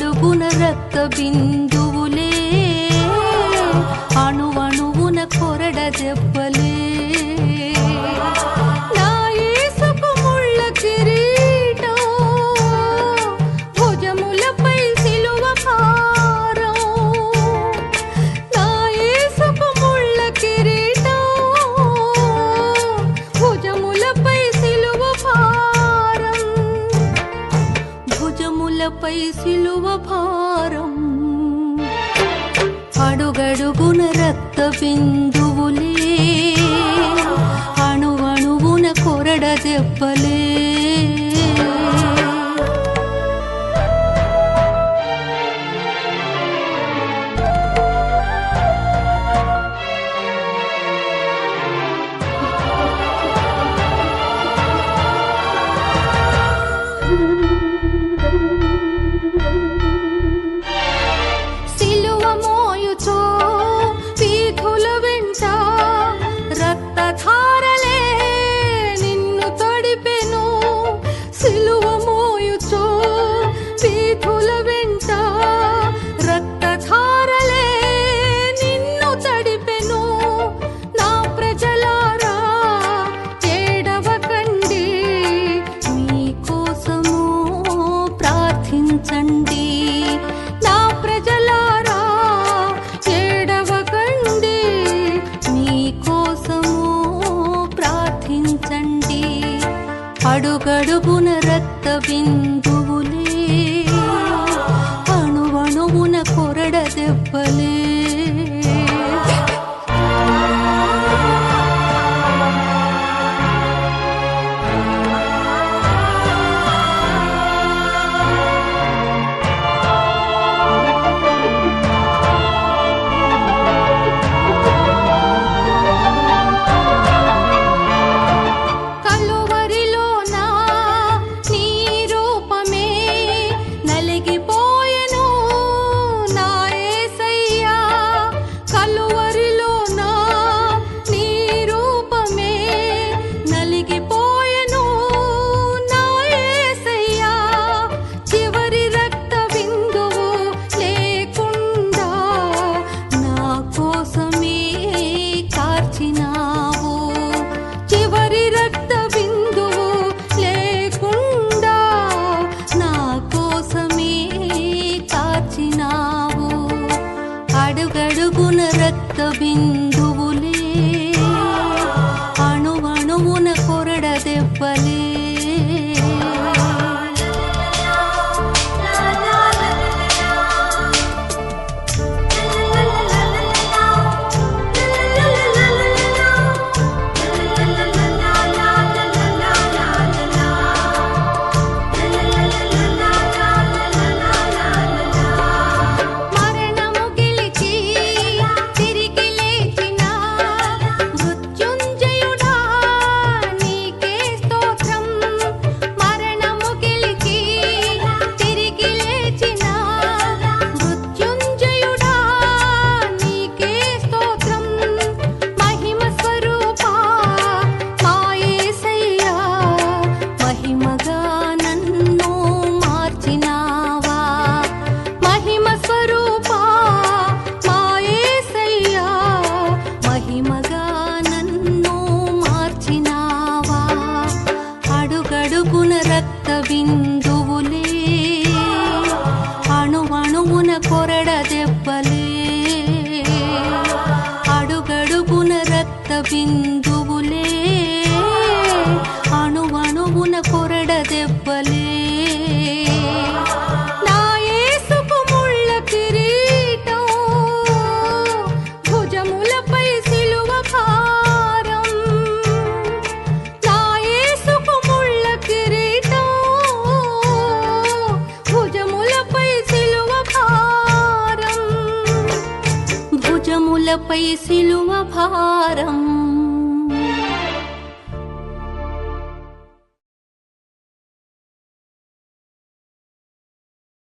అడుగడుగున రక్త బిందువులే, అణువణువున కొరడ దెబ్బలే. నా యేసుకు ముళ్ళ కిరీటం, భుజములపై సిలువ భారం. నా యేసుకు ముళ్ళ కిరీటం, భుజములపై సిలువ భారం. భుజములపై సిలువ భారం. అడుగడుగున రక్త బిందువులే, అణువణువున కొరడ దెబ్బలే. సిలువ మోయుచో వీధుల వెంట రక్తధారలే నిన్ను తడిపెను. సిలువ మోయుచో వీధుల వెంట రక్తధారలే నిన్ను తడిపెను. నా ప్రజలారా ఏడవకండి, మీ కోసము ప్రార్థించండి. నా ప్రజలారా ఏడవకండి, మీ కోసము ప్రార్థించండి. అడుగడుగున రక్త బిందువులే, అణువణువున కొరడ దెబ్బలే. కలువరిలోన నీ రూపమే నలిగిపోయెను నా యేసయ్యా. కలువరిలోన నీ రూపమే నలిగిపోయెను నా యేసయ్యా. చివరి రక్త బిందువు లేకుండా నా కోసమే కార్చినావు. చివరి రక్త బిందువు లేకుండా నా కోసమే కార్చినావు. అడుగడుగున రక్త బిందువులే, అణువణువున కొరడ దెబ్బలే. మరణము గెలిచి తిరిగి లేచిన మృత్యుంజయుడా నీకే స్తోత్రం. మరణము గెలిచి తిరిగి లేచిన మృత్యుంజయుడా నీకే స్తోత్రం. మహిమ స్వరూపా మా యేసయ్యా, మహిమగా నన్ను మార్చినావా. మహిమ స్వరూపా మా యేసయ్యా, మహిమగా నన్ను మార్చినావా. అడుగడుగున రక్త బిందువులే, అణువణువున కొరడ దెబ్బలే. అడుగడుగున రక్త బిందువులే, అణువణువున కొరడ దెబ్బలే. నా యేసుకు ముళ్ళ కిరీటం, భుజములపై సిలువ భారం. నా యేసుకు ముళ్ళ కిరీటం, భుజములపై సిలువ భారం. భుజములపై సిలువ భారం.